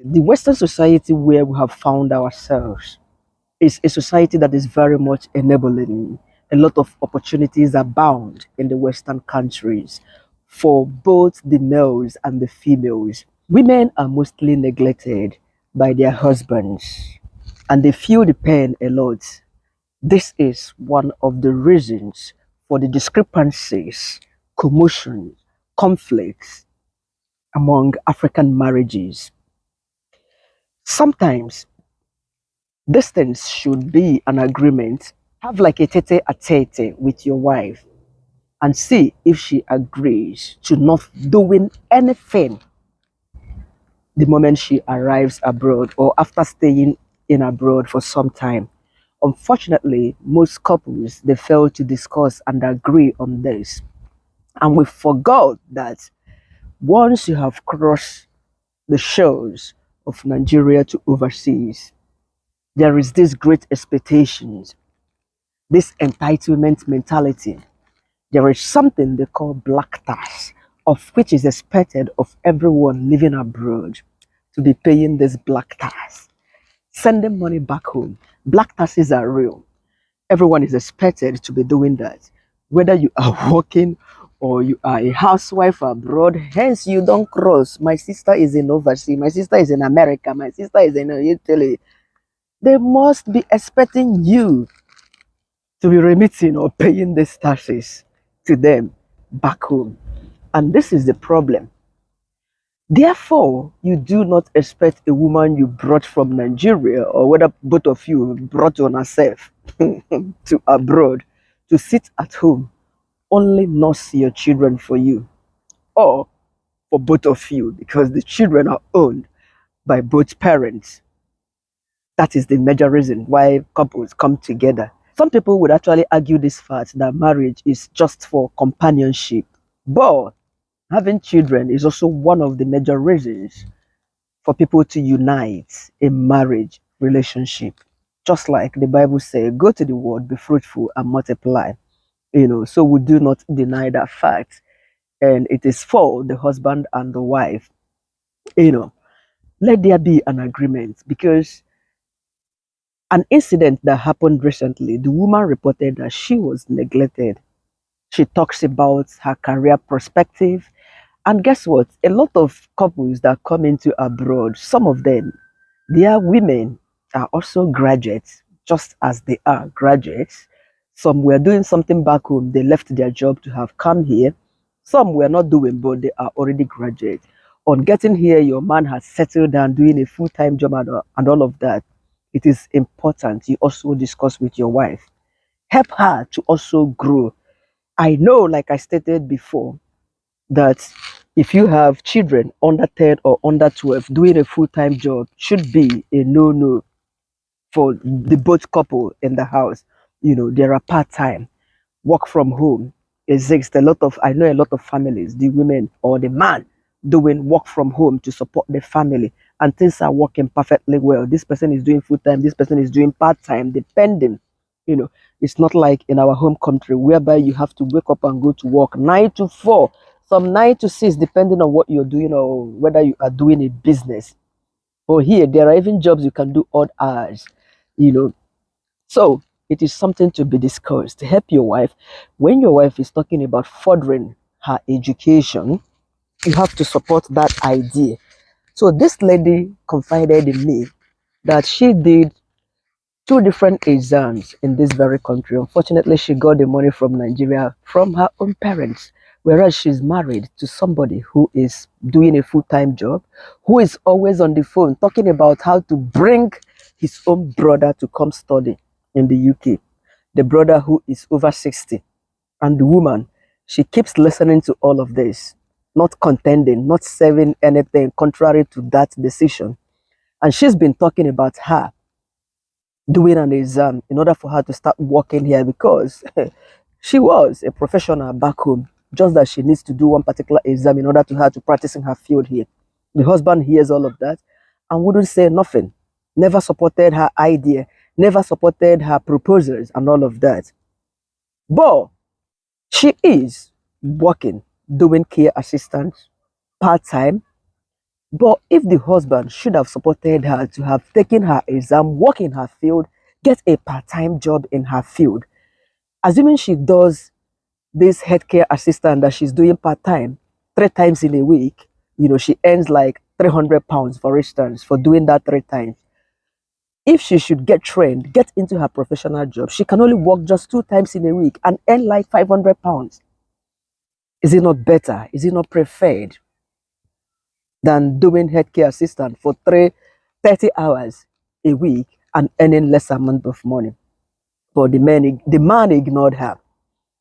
The Western society where we have found ourselves is a society that is very much enabling. A lot of opportunities abound in the Western countries for both the males and the females. Women are mostly neglected by their husbands and they feel the pain a lot. This is one of the reasons for the discrepancies, commotion, conflicts among African marriages. Sometimes distance should be an agreement. Have like a tete-a-tete with your wife and see if she agrees to not doing anything the moment she arrives abroad or after staying in abroad for some time. Unfortunately, most couples they fail to discuss and agree on this. And we forgot that once you have crossed the shores of Nigeria to overseas, there is this great expectations, this entitlement mentality. There is something they call black tax, of which is expected of everyone living abroad to be paying this black tax, sending money back home. Black taxes are real. Everyone is expected to be doing that, whether you are working or you are a housewife abroad. Hence, you don't cross. My sister is in overseas. My sister is in America. My sister is in Italy. They must be expecting you to be remitting or paying these taxes to them back home. And this is the problem. Therefore, you do not expect a woman you brought from Nigeria, or whether both of you brought on herself to abroad, to sit at home, only nurse your children for you, or for both of you, because the children are owned by both parents. That is the major reason why couples come together. Some people would actually argue this fact that marriage is just for companionship, but having children is also one of the major reasons for people to unite in marriage relationship. Just like the Bible says, go to the world, be fruitful and multiply. So we do not deny that fact. And it is for the husband and the wife. Let there be an agreement, because an incident that happened recently, the woman reported that she was neglected. She talks about her career perspective. And guess what? A lot of couples that come into abroad, some of them, their women are also graduates, just as they are graduates. Some were doing something back home. They left their job to have come here. Some were not doing, but they are already graduates. On getting here, your man has settled down, doing a full-time job and all of that. It is important you also discuss with your wife. Help her to also grow. I know, like I stated before, that if you have children under 10 or under 12, doing a full-time job should be a no-no for the both couple in the house. There are part-time, work from home exists. I know a lot of families, the women or the man doing work from home to support the family, and things are working perfectly well. This person is doing full-time, this person is doing part-time, depending. It's not like in our home country whereby you have to wake up and go to work 9 to 4, some 9 to 6, depending on what you're doing or whether you are doing a business. Or here, there are even jobs you can do odd hours, So it is something to be discussed. Help your wife. When your wife is talking about furthering her education, you have to support that idea. So this lady confided in me that she did 2 different exams in this very country. Unfortunately, she got the money from Nigeria from her own parents, whereas she's married to somebody who is doing a full-time job, who is always on the phone talking about how to bring his own brother to come study in the UK. The brother who is over 60. And the woman, she keeps listening to all of this, not contending, not saying anything contrary to that decision. And she's been talking about her doing an exam in order for her to start working here, because she was a professional back home, just that she needs to do one particular exam in order to her to practice in her field here. The husband hears all of that and wouldn't say nothing, never supported her idea, never supported her proposals and all of that. But she is working, doing care assistance part-time, But if the husband should have supported her to have taken her exam, work in her field, get a part-time job in her field, assuming she does this healthcare assistant that she's doing part-time 3 times in a week, she earns like £300, for instance, for doing that 3 times. If she should get trained, get into her professional job, she can only work just 2 times in a week and earn like £500. Is it not better? Is it not preferred than doing healthcare assistant for 30 hours a week and earning less amount of money? But the man ignored her,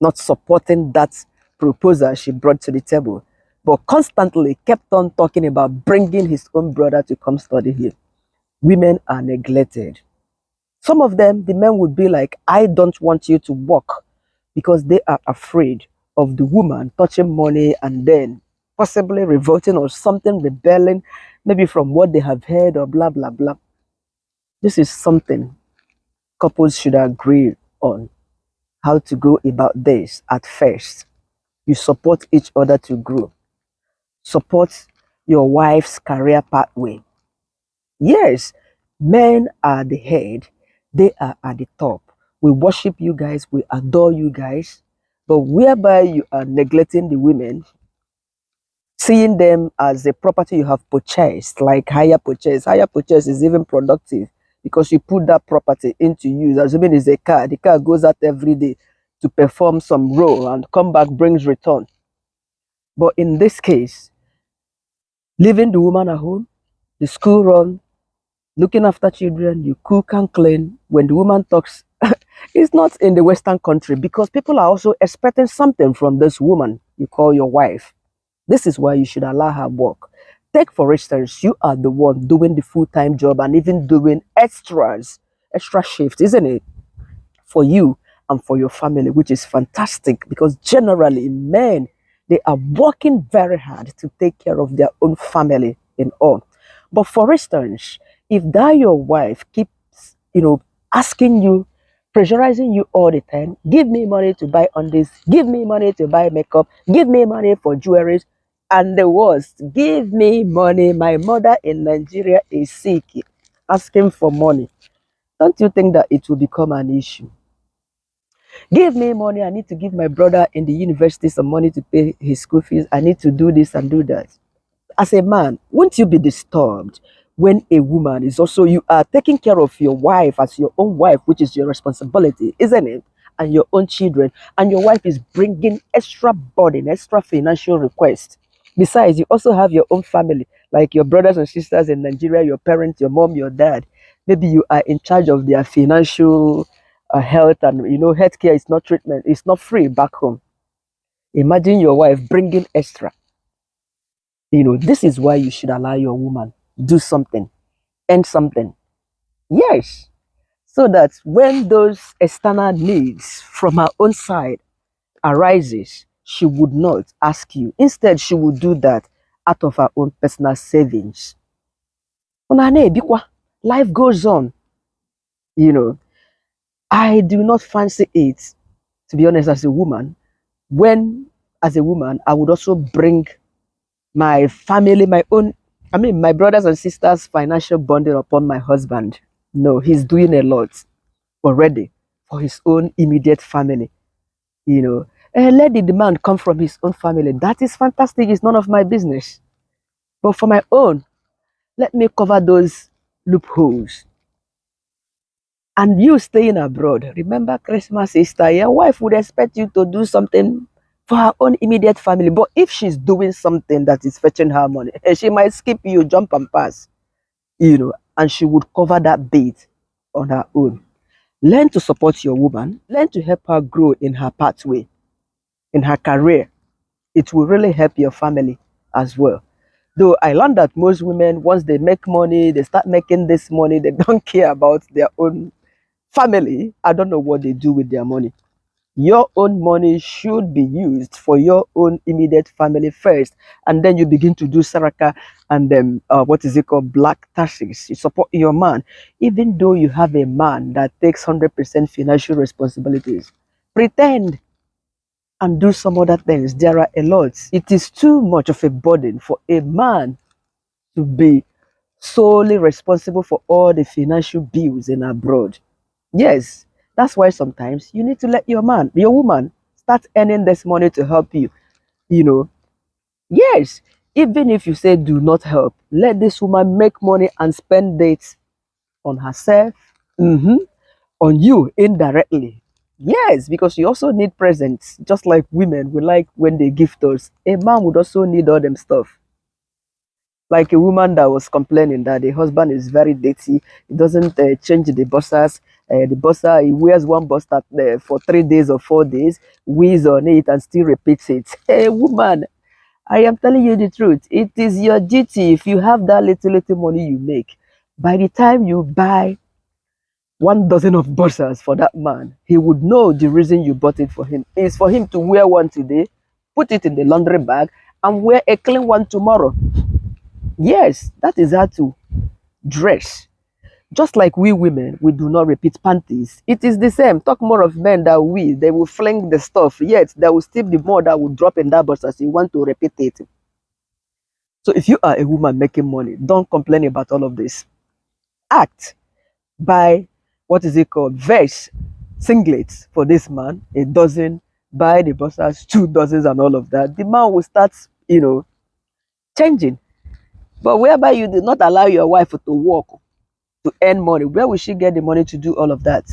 not supporting that proposal she brought to the table, but constantly kept on talking about bringing his own brother to come study here. Women are neglected. Some of them, the men would be like, I don't want you to work, because they are afraid of the woman touching money and then possibly revolting or something, rebelling, maybe from what they have heard or blah, blah, blah. This is something couples should agree on, how to go about this at first. You support each other to grow. Support your wife's career pathway. Yes, men are the head, they are at the top. We worship you guys, we adore you guys, but whereby you are neglecting the women, seeing them as a property you have purchased, like hire purchase. Hire purchase is even productive because you put that property into use. Assuming it's a car, the car goes out every day to perform some role and come back, brings return. But in this case, leaving the woman at home, the school run, looking after children, you cook and clean. When the woman talks, it's not in the Western country, because people are also expecting something from this woman you call your wife. This is why you should allow her work. Take, for instance, you are the one doing the full-time job and even doing extra shifts, isn't it? For you and for your family, which is fantastic, because generally men, they are working very hard to take care of their own family in all. But for instance, if that your wife keeps, asking you, pressurizing you all the time, give me money to buy on this, give me money to buy makeup, give me money for jewelry, and the worst, give me money, my mother in Nigeria is sick, asking for money, don't you think that it will become an issue? Give me money, I need to give my brother in the university some money to pay his school fees, I need to do this and do that. As a man, won't you be disturbed when a woman is also, you are taking care of your wife as your own wife, which is your responsibility, isn't it? And your own children, and your wife is bringing extra burden, extra financial request. Besides, you also have your own family, like your brothers and sisters in Nigeria, your parents, your mom, your dad. Maybe you are in charge of their financial health, and healthcare is not treatment, it's not free back home. Imagine your wife bringing extra. This is why you should allow your woman do something, earn something. Yes, so that when those external needs from her own side arises, she would not ask you. Instead, she would do that out of her own personal savings. Life goes on. I do not fancy it, to be honest, as a woman. When, as a woman, I would also bring my family, my brothers and sisters' financial burden upon my husband. No, he's doing a lot already for his own immediate family. Let the demand come from his own family. That is fantastic. It's none of my business. But for my own, let me cover those loopholes. And you staying abroad, remember Christmas, Easter, your wife would expect you to do something for her own immediate family. But if she's doing something that is fetching her money, she might skip you, jump and pass, and she would cover that bit on her own. Learn to support your woman. Learn to help her grow in her pathway, in her career. It will really help your family as well. Though I learned that most women, once they make money, they start making this money, they don't care about their own family. I don't know what they do with their money. Your own money should be used for your own immediate family first, and then you begin to do saraka and then what is it called, black taxes. You support your man, even though you have a man that takes 100% financial responsibilities. Pretend and do some other things. There are a lot. It is too much of a burden for a man to be solely responsible for all the financial bills in abroad. Yes, that's why sometimes you need to let your woman, start earning this money to help you. You know, yes, even if you say do not help, let this woman make money and spend it on herself, mhm, on you indirectly. Yes, because you also need presents, just like women. We like when they gift us. A man would also need all them stuff. Like a woman that was complaining that the husband is very dirty, he doesn't change the bussers. The busser, he wears one buster for 3 days or 4 days, wheeze on it and still repeats it. Hey, woman, I am telling you the truth. It is your duty. If you have that little money you make, by the time you buy 1 dozen of bursars for that man, he would know the reason you bought it for him is for him to wear one today, put it in the laundry bag, and wear a clean one tomorrow. Yes, that is how to dress. Just like we women, we do not repeat panties. It is the same. Talk more of men that they will fling the stuff, yet there will still be more that will drop in that box as you want to repeat it. So if you are a woman making money, don't complain about all of this. Act, buy, what is it called, vest, singlets for this man, a dozen, buy the boxers, 2 dozens and all of that. The man will start, changing. But whereby you did not allow your wife to work, to earn money, where will she get the money to do all of that?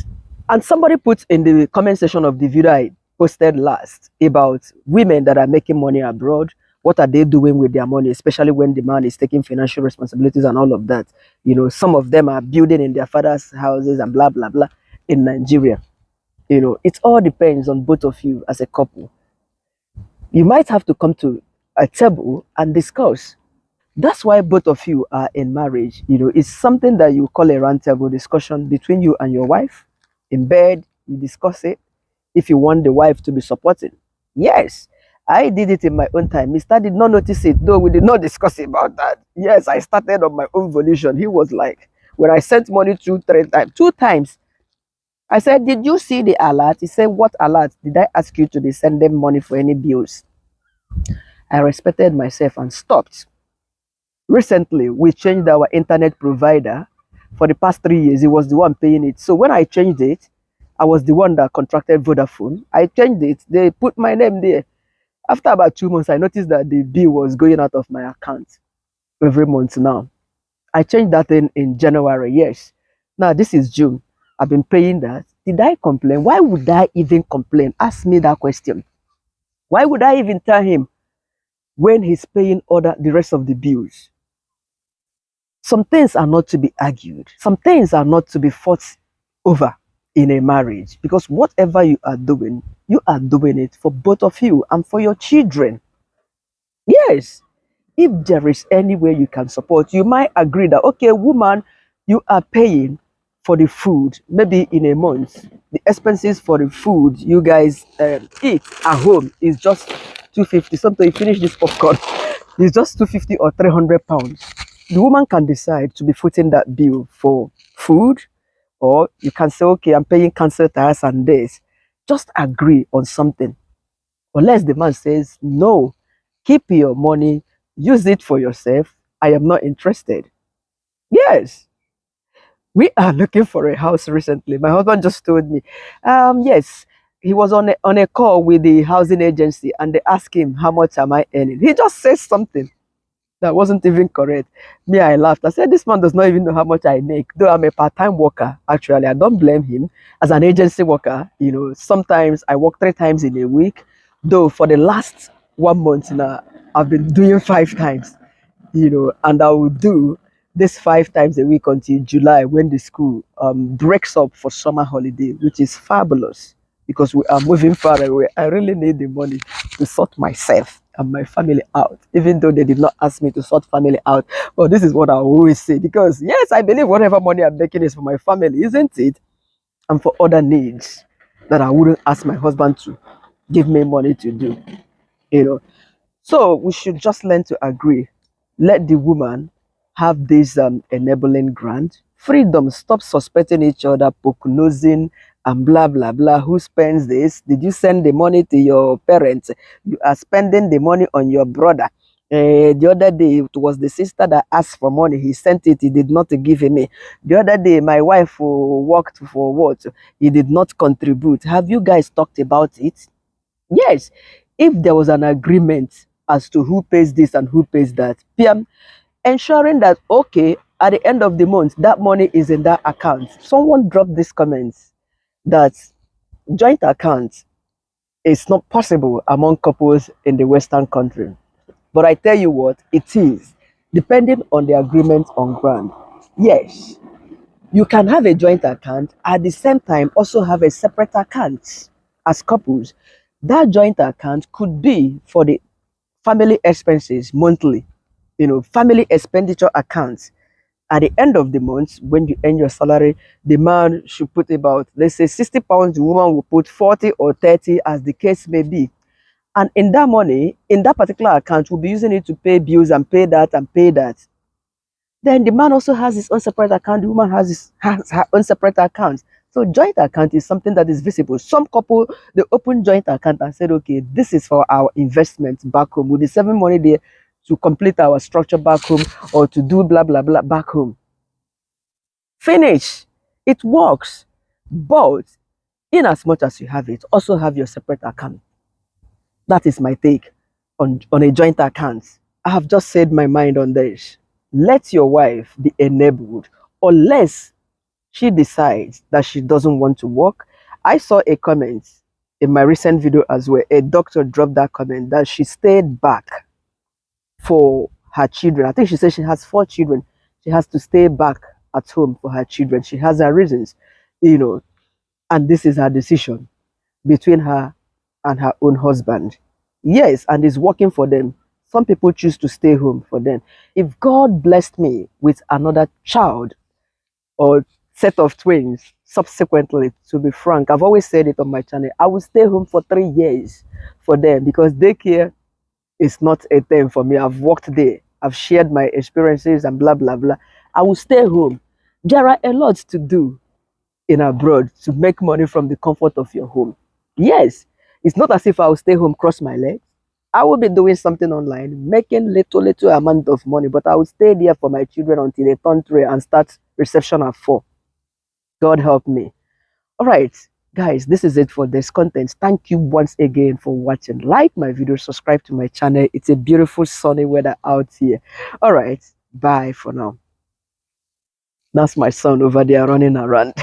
And somebody put in the comment section of the video I posted last about women that are making money abroad. What are they doing with their money, especially when the man is taking financial responsibilities and all of that? Some of them are building in their father's houses and blah, blah, blah in Nigeria. It all depends on both of you as a couple. You might have to come to a table and discuss. That's why both of you are in marriage. It's something that you call a round table discussion between you and your wife. In bed, you discuss it if you want the wife to be supporting. Yes, I did it in my own time. Mr. did not notice it, though we did not discuss about that. Yes, I started on my own volition. He was like, when I sent money 2 3 times, 2 times, I said, did you see the alert? He said, what alert? Did I ask you to be sending money for any bills? I respected myself and stopped. Recently, we changed our internet provider. For the past 3 years, he was the one paying it. So when I changed it, I was the one that contracted Vodafone. I changed it. They put my name there. After about 2 months, I noticed that the bill was going out of my account every month now. I changed that in January, yes. Now, this is June. I've been paying that. Did I complain? Why would I even complain? Ask me that question. Why would I even tell him when he's paying the rest of the bills? Some things are not to be argued. Some things are not to be fought over in a marriage, because whatever you are doing it for both of you and for your children. Yes, if there is any way you can support, you might agree that, okay, woman, you are paying for the food, maybe in a month, the expenses for the food you guys eat at home is just 250. Sometimes you finish this popcorn, it's just 250 or 300 pounds. The woman can decide to be footing that bill for food, or you can say, okay, I'm paying council tax and this. Just agree on something. Unless the man says, no, keep your money, use it for yourself. I am not interested. Yes, we are looking for a house recently. My husband just told me, yes, he was on a call with the housing agency and they asked him, how much am I earning? He just says something that wasn't even correct. Me, I laughed. I said, this man does not even know how much I make. Though I'm a part-time worker, actually, I don't blame him. As an agency worker, sometimes I work 3 times in a week. Though for the last 1 month now, I've been doing 5 times, and I will do this 5 times a week until July when the school breaks up for summer holiday, which is fabulous because we are moving far away. I really need the money to sort myself and my family out, even though they did not ask me to sort family out. But this is what I always say, because yes, I believe whatever money I'm making is for my family, isn't it? And for other needs that I wouldn't ask my husband to give me money to do, you know. So we should just learn to agree. Let the woman have this enabling grant. Freedom. Stop suspecting each other, poke nosing, and blah, blah, blah. Who spends this? Did you send the money to your parents? You are spending the money on your brother. The other day, it was the sister that asked for money. He sent it. He did not give me. The other day, my wife worked for what? He did not contribute. Have you guys talked about it? Yes. If there was an agreement as to who pays this and who pays that, PM, ensuring that, okay, at the end of the month, that money is in that account. Someone dropped this comment that joint account is not possible among couples in the Western country. But I tell you what, it is, depending on the agreement on ground. Yes, you can have a joint account, at the same time also have a separate account as couples. That joint account could be for the family expenses monthly, family expenditure accounts. At the end of the month, when you earn your salary, the man should put about, let's say, £60, the woman will put 40 or 30, as the case may be. And in that money, in that particular account, we'll be using it to pay bills and pay that and pay that. Then the man also has his own separate account, the woman has her own separate account. So joint account is something that is visible. Some couple, they open joint account and said, okay, this is for our investment back home. We'll be saving money there to complete our structure back home or to do blah, blah, blah back home. Finish. It works. But in as much as you have it, also have your separate account. That is my take on a joint account. I have just said my mind on this. Let your wife be enabled, unless she decides that she doesn't want to work. I saw a comment in my recent video as well. A doctor dropped that comment that she stayed back for her children. I think she said she has 4 children. She has to stay back at home for her children. She has her reasons, and this is her decision between her and her own husband. Yes, and it's working for them. Some people choose to stay home for them. If God blessed me with another child or set of twins subsequently, to be frank, I've always said it on my channel, I will stay home for 3 years for them, because daycare is not a thing for me. I've worked there. I've shared my experiences and blah, blah, blah. I will stay home. There are a lot to do in abroad to make money from the comfort of your home. Yes, it's not as if I will stay home, cross my legs. I will be doing something online, making little amount of money, but I will stay there for my children until they turn 3 and start reception at 4. God help me. All right, guys, this is it for this content. Thank you once again for watching. Like my video, subscribe to my channel. It's a beautiful sunny weather out here. All right, bye for now. That's my son over there running around.